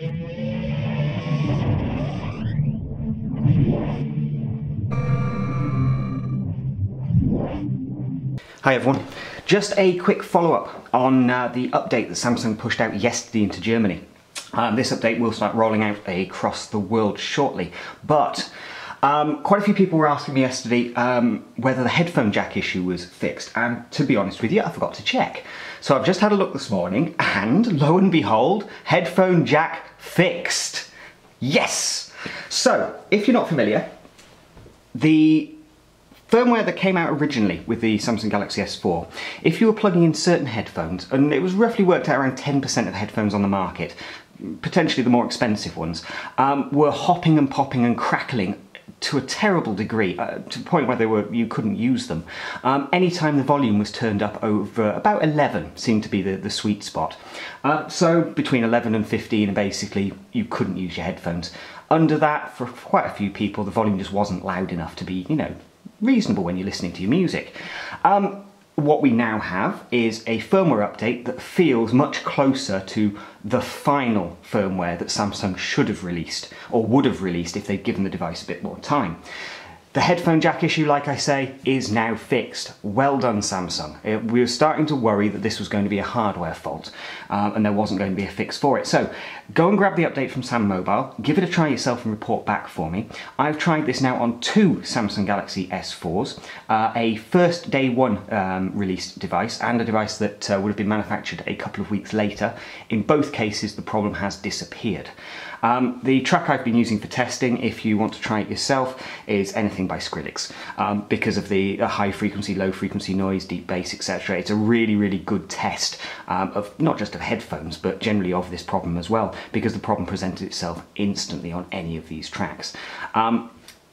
Hi everyone, just a quick follow-up on the update that Samsung pushed out yesterday into Germany. This update will start rolling out across the world shortly, but quite a few people were asking me yesterday whether the headphone jack issue was fixed, and to be honest with you, I forgot to check. So I've just had a look this morning, and lo and behold, headphone jack fixed. Yes! So, if you're not familiar, the firmware that came out originally with the Samsung Galaxy S4, if you were plugging in certain headphones, and it was roughly worked out around 10% of the headphones on the market, potentially the more expensive ones, were hopping and popping and crackling to a terrible degree, to the point where you couldn't use them. Anytime the volume was turned up over about 11 seemed to be the sweet spot. So between 11 and 15 basically you couldn't use your headphones. Under that, for quite a few people, the volume just wasn't loud enough to be, you know, reasonable when you're listening to your music. What we now have is a firmware update that feels much closer to the final firmware that Samsung should have released, or would have released if they'd given the device a bit more time. The headphone jack issue, like I say, is now fixed. Well done, Samsung. We were starting to worry that this was going to be a hardware fault and there wasn't going to be a fix for it. So go and grab the update from Sam Mobile, give it a try yourself and report back for me. I've tried this now on two Samsung Galaxy S4s, a first day one released device and a device that would have been manufactured a couple of weeks later. In both cases, the problem has disappeared. The track I've been using for testing, if you want to try it yourself, is Anything by Skrillex. Because of the high frequency, low frequency noise, deep bass, etc. It's a really, really good test of not just of headphones, but generally of this problem as well, because the problem presented itself instantly on any of these tracks.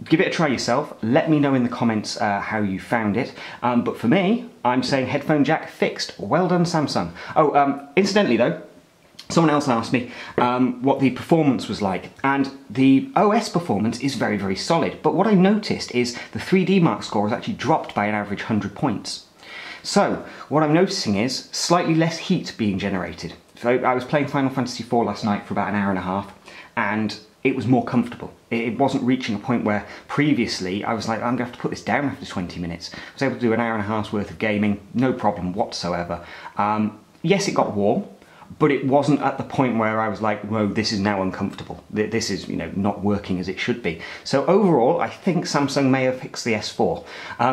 Give it a try yourself, let me know in the comments how you found it, but for me, I'm saying headphone jack fixed. Well done, Samsung. Oh, incidentally though, someone else asked me what the performance was like, and the OS performance is very, very solid, but what I noticed is the 3D Mark score has actually dropped by an average 100 points. So, what I'm noticing is slightly less heat being generated. So I was playing Final Fantasy IV last night for about an hour and a half, and it was more comfortable. It wasn't reaching a point where previously I was like, I'm going to have to put this down after 20 minutes. I was able to do an hour and a half's worth of gaming, no problem whatsoever. Yes, it got warm, but it wasn't at the point where I was like, whoa, this is now uncomfortable. This is, you know, not working as it should be. So overall, I think Samsung may have fixed the S4.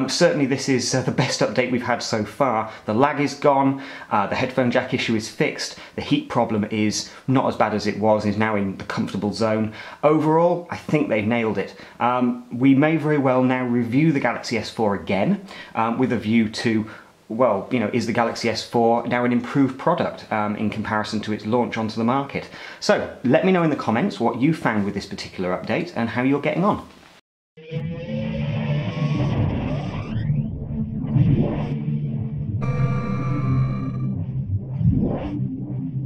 Certainly this is the best update we've had so far. The lag is gone, the headphone jack issue is fixed, the heat problem is not as bad as it was, is now in the comfortable zone. Overall, I think they've nailed it. We may very well now review the Galaxy S4 again, with a view to, well, you know, is the Galaxy S4 now an improved product in comparison to its launch onto the market? So let me know in the comments what you found with this particular update and how you're getting on.